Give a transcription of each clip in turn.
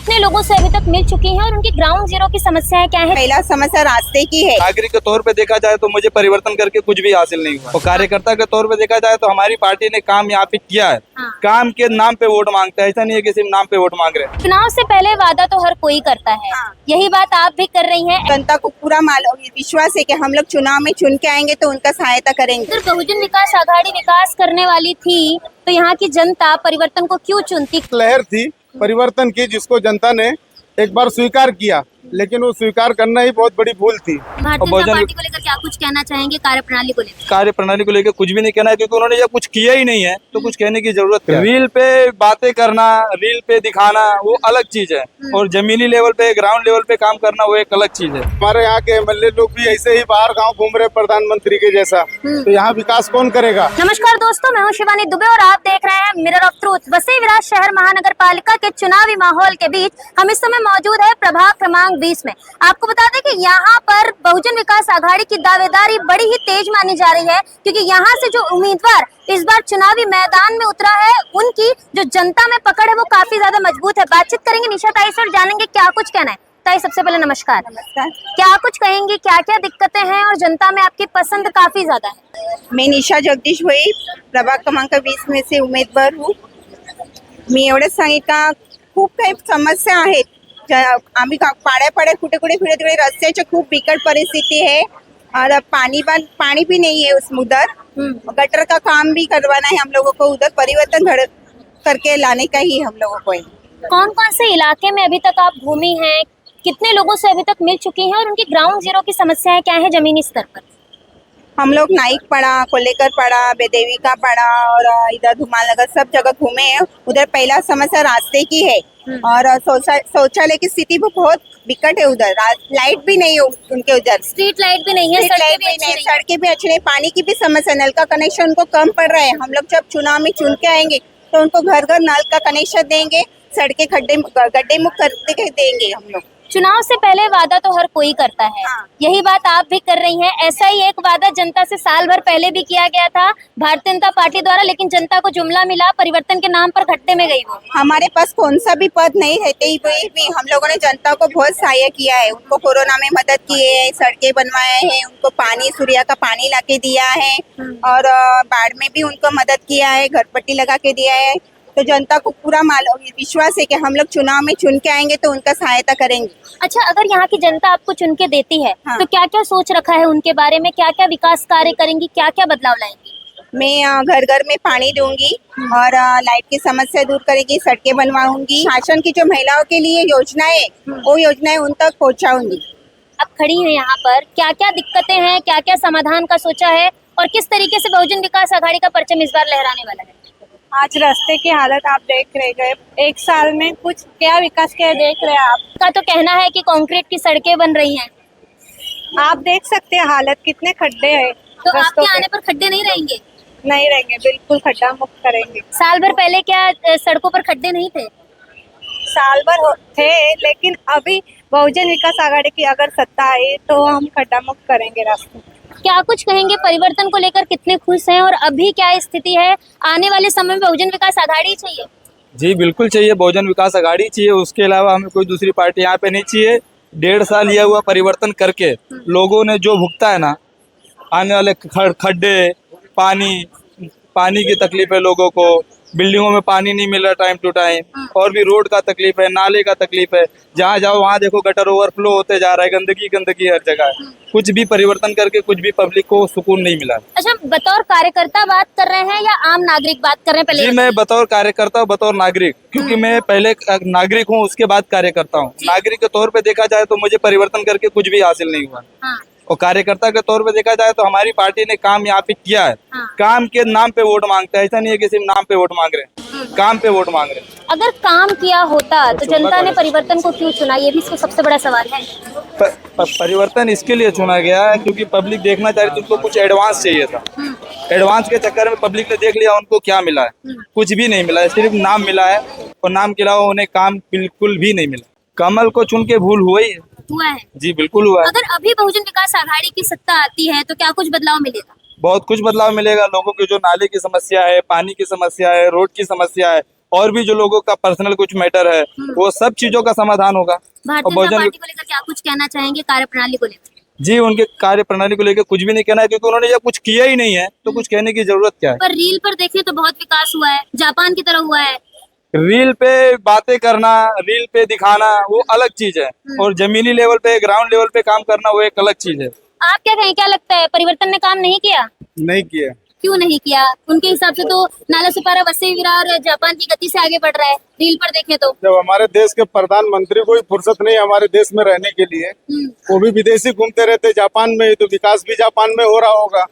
कितने लोगों से अभी तक मिल चुकी हैं और उनकी ग्राउंड जीरो की समस्याएं क्या है? पहला समस्या रास्ते की है। नागरिक के तौर पे देखा जाए तो मुझे परिवर्तन करके कुछ भी हासिल नहीं हुआ और कार्यकर्ता के तौर पे देखा जाए तो हमारी पार्टी ने काम यहाँ पे किया है। हाँ। काम के नाम पे वोट मांगता है, ऐसा नहीं है कि सिर्फ नाम पे वोट मांग रहे हैं। चुनाव से पहले वादा तो हर कोई करता है, हाँ। यही बात आप भी कर रही हैं। जनता को पूरा विश्वास है कि हम लोग चुनाव में चुन के आएंगे तो उनका सहायता करेंगे। अगर बहुजन विकास आघाड़ी विकास करने वाली थी तो यहाँ की जनता परिवर्तन को क्यों चुनती? लहर थी परिवर्तन की जिसको जनता ने एक बार स्वीकार किया, लेकिन वो स्वीकार करना ही बहुत बड़ी भूल थी। भारतीय जनता पार्टी को लेकर क्या कुछ कहना चाहेंगे? कार्यप्रणाली को लेकर? कार्य प्रणाली को लेकर कुछ भी नहीं कहना है, क्योंकि उन्होंने जब कुछ किया ही नहीं है तो कुछ कहने की जरूरत है। रील पे बातें करना, रील पे दिखाना वो अलग चीज है और जमीनी लेवल पे ग्राउंड लेवल पे काम करना वो एक अलग चीज है। हमारे यहाँ के एमएलए लोग भी ऐसे ही बाहर गांव घूम रहे प्रधानमंत्री के जैसा, तो यहाँ विकास कौन करेगा? नमस्कार दोस्तों, मैं हूं शिवानी दुबे और आप देख रहे हैं mirror of truth. Vasai Virat शहर महानगर पालिका के चुनावी माहौल के बीच हम इस समय मौजूद है प्रभाग क्रमांक 20 में। आपको बता दें कि यहाँ पर बहुजन विकास आघाड़ी की दावेदारी बड़ी ही तेज मानी जा रही है, क्योंकि यहाँ से जो उम्मीदवार इस बार चुनावी मैदान में उतरा है उनकी जो जनता में पकड़ है वो काफी ज्यादा मजबूत है। बातचीत करेंगे निशा ताई से और जानेंगे क्या कुछ कहना है। ताई, सबसे पहले नमस्कार। नमस्कार। क्या कुछ कहेंगी, क्या क्या दिक्कतें हैं और जनता में आपकी पसंद काफी ज्यादा है? मी निशा जगदीश भोई, प्रभाग क्रमांक 20 में से उमेदवार हूँ। मी एवढंच सांगेन का खूप काही समस्या आहेत। आम्ही पाड्या कुठे फिरत रस्त्याची खूप बिकट परिस्थिति है और पानी भी नहीं है उस उधर। गटर का काम भी करवाना है हम लोगों को, उधर परिवर्तन करके लाने का ही हम लोगों को है। कौन कौन से इलाके में अभी तक आप घूमी हैं, कितने लोगों से अभी तक मिल चुकी हैं और उनकी ग्राउंड जीरो की समस्याएं क्या है जमीनी स्तर पर? हम लोग नाइक पड़ा, कोलेकर पड़ा, बेदेविका पड़ा और इधर धुमाल नगर सब जगह घूमे हैं। उधर पहला समस्या रास्ते की है और शौचालय की स्थिति भी बहुत बिकट है। उधर लाइट भी नहीं है उनके, उधर स्ट्रीट लाइट भी नहीं है, सड़कें भी अच्छी नहीं, पानी की भी समस्या, नल का कनेक्शन उनको कम पड़ रहा है। हम लोग जब चुनाव में चुन के आएंगे तो उनको घर घर नल का कनेक्शन देंगे, सड़कें गड्ढे मुक्त करके देंगे हम लोग। चुनाव से पहले वादा तो हर कोई करता है, हाँ। यही बात आप भी कर रही हैं। ऐसा ही एक वादा जनता से साल भर पहले भी किया गया था भारतीय जनता पार्टी द्वारा, लेकिन जनता को जुमला मिला, परिवर्तन के नाम पर खट्टे में गई वो। हमारे पास कौन सा भी पद नहीं रहते हुए भी हम लोगों ने जनता को बहुत सहायता किया है। उनको कोरोना में मदद की है, सड़कें बनवाए हैं, उनको पानी, सूर्या का पानी लाके दिया है और बाढ़ में भी उनको मदद किया है, घर पट्टी लगा के दिया है। तो जनता को पूरा विश्वास है कि हम लोग चुनाव में चुन के आएंगे तो उनका सहायता करेंगे। अच्छा, अगर यहाँ की जनता आपको चुन के देती है हाँ। तो क्या क्या सोच रखा है उनके बारे में, क्या क्या विकास कार्य करेंगी, क्या क्या बदलाव लाएंगी? मैं घर घर में पानी दूंगी और लाइट की समस्या दूर करेगी, सड़कें बनवाऊंगी। शासन की जो महिलाओं के लिए योजनाएं, वो योजनाएं उन तक पहुँचाऊंगी। अब खड़ी है यहाँ पर, क्या क्या दिक्कतें हैं, क्या क्या समाधान का सोचा है और किस तरीके से बहुजन विकास आघाड़ी का परचम इस बार लहराने वाला है? आज रास्ते की हालत आप देख रहे गए, एक साल में कुछ क्या विकास किया देख रहे हैं आप। का तो कहना है कि कंक्रीट की सड़कें बन रही हैं, आप देख सकते हैं हालत, कितने खड्डे हैं। तो आपके आने पर खड्डे नहीं रहेंगे? नहीं रहेंगे, बिल्कुल खड्डा मुक्त करेंगे। साल भर पहले क्या सड़कों पर खड्डे नहीं थे? साल भर थे, लेकिन अभी बहुजन विकास आघाड़ी की अगर सत्ता आई तो हम खड्डा मुक्त करेंगे रास्ते। क्या कुछ कहेंगे, परिवर्तन को लेकर कितने खुश हैं और अभी क्या स्थिति है? आने वाले समय में बहुजन विकास आघाड़ी चाहिए? जी बिल्कुल चाहिए, बहुजन विकास आघाड़ी चाहिए, उसके अलावा हमें कोई दूसरी पार्टी यहाँ पे नहीं चाहिए। 1.5 साल यह हुआ परिवर्तन करके लोगों ने जो भुगता है ना, आने वाले खड्डे, पानी की तकलीफ है लोगों को, बिल्डिंगों में पानी नहीं मिल रहा टाइम टू टाइम, और भी रोड का तकलीफ है, नाले का तकलीफ है, जहाँ जाओ वहाँ देखो गटर ओवरफ्लो होते जा रहा है, गंदगी हर जगह है। कुछ भी परिवर्तन करके कुछ भी पब्लिक को सुकून नहीं मिला। अच्छा, बतौर कार्यकर्ता बात कर रहे हैं या आम नागरिक बात कर रहे हैं? पहले जी मैं बतौर कार्यकर्ता, बतौर नागरिक, क्योंकि मैं पहले नागरिक हूँ उसके बाद कार्यकर्ता हूँ। नागरिक के तौर पे देखा जाए तो मुझे परिवर्तन करके कुछ भी हासिल नहीं हुआ हाँ। और कार्यकर्ता के तौर पे देखा जाए तो हमारी पार्टी ने काम यहाँ पे किया है। हाँ। काम के नाम पे वोट मांगता है, ऐसा नहीं है कि सिर्फ नाम पे वोट मांग रहे हैं, काम पे वोट मांग रहे हैं। अगर काम किया होता तो जनता ने परिवर्तन को क्यों चुना, ये भी इसको सबसे बड़ा सवाल है। परिवर्तन इसके लिए चुना गया है क्योंकि पब्लिक देखना चाह रही थी, उनको कुछ एडवांस चाहिए था। एडवांस के चक्कर में पब्लिक ने देख लिया, उनको क्या मिला है? कुछ भी नहीं मिला है, सिर्फ नाम मिला है और नाम के अलावा उन्हें काम बिल्कुल भी नहीं मिला। कमल को चुन के भूल हुआ ही हुआ है। जी बिल्कुल हुआ है। अगर अभी बहुजन विकास आघाड़ी की सत्ता आती है तो क्या कुछ बदलाव मिलेगा? बहुत कुछ बदलाव मिलेगा। लोगों की जो नाले की समस्या है, पानी की समस्या है, रोड की समस्या है, और भी जो लोगों का पर्सनल कुछ मैटर है वो सब चीजों का समाधान होगा। भारतीय बहुजन जनता पार्टी को लेकर क्या कुछ कहना चाहेंगे, कार्यप्रणाली को लेकर? जी, उनके कार्य प्रणाली को लेकर कुछ भी नहीं कहना है, क्योंकि उन्होंने जब कुछ किया ही नहीं है तो कुछ कहने की जरूरत क्या है। पर रील पर देखें तो बहुत विकास हुआ है, जापान की तरह हुआ है। रील पे बातें करना, रील पे दिखाना वो अलग चीज है, और जमीनी लेवल पे, ग्राउंड लेवल पे काम करना वो एक अलग चीज है। आप क्या कहें, क्या लगता है परिवर्तन ने काम नहीं किया? नहीं किया। क्यों नहीं किया? उनके हिसाब से तो नाला सुपारा, वसई विरार जापान की गति से आगे बढ़ रहा है, रील पर देखें तो। जब हमारे देश के प्रधानमंत्री को ही फुर्सत नहीं है हमारे देश में रहने के लिए, वो भी विदेशी घूमते रहते जापान में, तो विकास भी जापान में हो रहा होगा।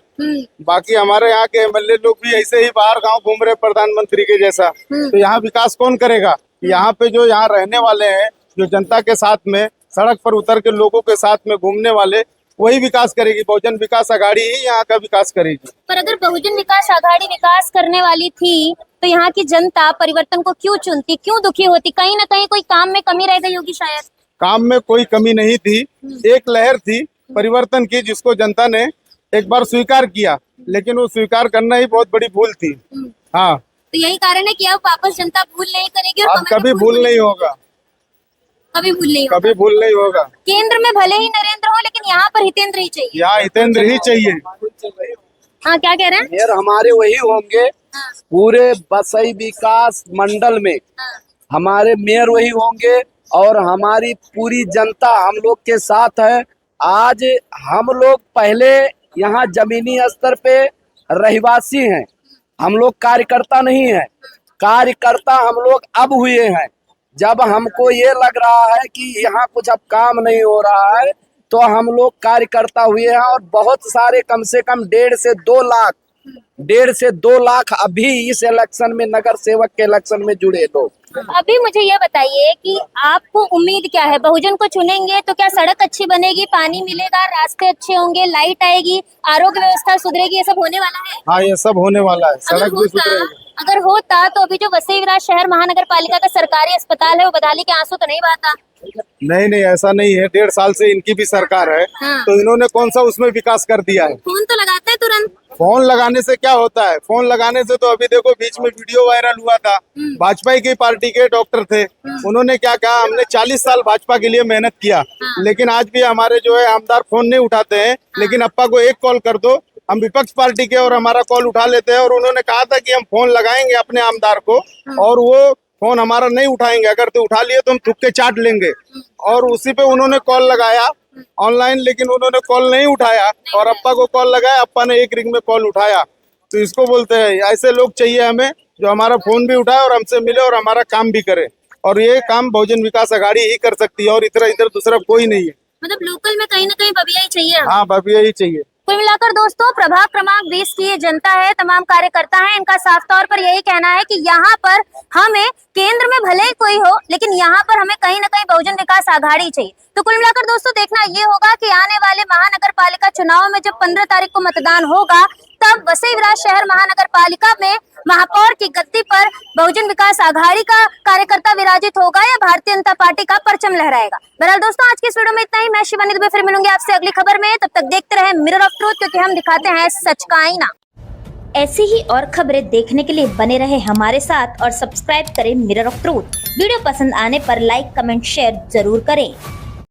बाकी हमारे यहाँ के एमएलए लोग भी ऐसे ही बाहर गांव घूम रहे प्रधानमंत्री के जैसा, तो यहाँ विकास कौन करेगा? यहाँ पे जो यहाँ रहने वाले हैं, जो जनता के साथ में सड़क पर उतर के लोगों के साथ में घूमने वाले, वही विकास करेगी। बहुजन विकास आघाड़ी ही यहाँ का विकास करेगी। पर अगर बहुजन विकास आघाड़ी विकास करने वाली थी तो यहाँ की जनता परिवर्तन को क्यों चुनती, क्यों दुखी होती? कहीं ना कहीं कोई काम में कमी रह गई होगी शायद। काम में कोई कमी नहीं थी, एक लहर थी परिवर्तन की जिसको जनता ने एक बार स्वीकार किया, लेकिन वो स्वीकार करना ही बहुत बड़ी भूल थी। हाँ, तो यही कारण है कि अब वापस जनता भूल नहीं करेगी और अब कभी भूल नहीं होगा, कभी भूल नहीं होगा। कभी भूल नहीं होगा। केंद्र में भले ही नरेंद्र हो, लेकिन यहाँ पर हितेंद्र ही चाहिए। यहाँ हितेंद्र ही चाहिए। हाँ, क्या कह रहे हैं? मेयर हमारे वही होंगे, पूरे वसई विकास मंडल में हमारे मेयर वही होंगे, और हमारी पूरी जनता हम लोग के साथ है। आज हम लोग पहले यहाँ जमीनी स्तर पे रहवासी हैं, हम लोग कार्यकर्ता नहीं है। कार्यकर्ता हम लोग अब हुए हैं। जब हमको ये लग रहा है कि यहाँ कुछ अब काम नहीं हो रहा है, तो हम लोग कार्यकर्ता हुए हैं, और बहुत सारे कम से कम 1.5 से 2 लाख अभी इस इलेक्शन में, नगर सेवक के इलेक्शन में जुड़े लोग। अभी मुझे ये बताइए कि आपको उम्मीद क्या है? बहुजन को चुनेंगे तो क्या सड़क अच्छी बनेगी, पानी मिलेगा, रास्ते अच्छे होंगे, लाइट आएगी, आरोग्य व्यवस्था सुधरेगी, ये सब होने वाला है? हाँ, ये सब होने वाला है। सड़क भी सुधरेगी। अगर होता तो अभी जो वसई विरार शहर महानगर पालिका का सरकारी अस्पताल है वो बदाली के आंसू तो नहीं बहाता। नहीं, ऐसा नहीं है। 1.5 साल से इनकी भी सरकार है। हाँ। तो इन्होंने कौन सा उसमें विकास कर दिया है? फोन तो लगाते हैं तुरंत। फोन लगाने से क्या होता है? फोन लगाने से तो अभी देखो बीच में वीडियो वायरल हुआ था, भाजपा की पार्टी के डॉक्टर थे, उन्होंने क्या कहा, हमने 40 साल भाजपा के लिए मेहनत किया, लेकिन आज भी हमारे जो है आमदार फोन नहीं उठाते हैं। लेकिन अप्पा को एक कॉल कर दो, हम विपक्ष पार्टी के, और हमारा कॉल उठा लेते हैं। और उन्होंने कहा था कि हम फोन लगाएंगे अपने आमदार को, और वो फोन हमारा नहीं उठाएंगे, अगर तो उठा लिए तो हम थुक्के चाट लेंगे। और उसी पे उन्होंने कॉल लगाया ऑनलाइन, लेकिन उन्होंने कॉल नहीं उठाया, और अप्पा को कॉल लगाया, अप्पा ने एक रिंग में कॉल उठाया। तो इसको बोलते हैं, ऐसे लोग चाहिए हमें जो हमारा फोन भी उठाए और हमसे मिले और हमारा काम भी करे। और ये काम बहुजन विकास आघाड़ी ही कर सकती है, और इधर दूसरा कोई नहीं है। मतलब लोकल में कहीं ना कहीं बबिया ही चाहिए। हाँ, बबिया ही चाहिए। कुल मिलाकर दोस्तों, प्रभाग क्रमांक 20 की ये जनता है, तमाम कार्यकर्ता हैं, इनका साफ तौर पर यही कहना है कि यहाँ पर हमें केंद्र में भले ही कोई हो, लेकिन यहाँ पर हमें कहीं ना कहीं बहुजन विकास आघाड़ी चाहिए। तो कुल मिलाकर दोस्तों देखना ये होगा कि आने वाले महानगर पालिका चुनाव में जब 15 तारीख को मतदान होगा, तब वसई विरार शहर महानगर पालिका में महापौर की गद्दी पर बहुजन विकास आघाड़ी का कार्यकर्ता विराजित होगा या भारतीय जनता पार्टी का परचम लहराएगा। बहरहाल दोस्तों, आज की इस वीडियो में इतना ही। मैं शिवानी दुबे फिर मिलूंगी आपसे अगली खबर में। तब तक देखते रहे मिरर ऑफ ट्रूथ, क्योंकि हम दिखाते हैं सच का आईना। ऐसी ही और खबरें देखने के लिए बने रहे हमारे साथ और सब्सक्राइब करें मिरर ऑफ ट्रूथ। वीडियो पसंद आने पर लाइक, कमेंट, शेयर जरूर करें।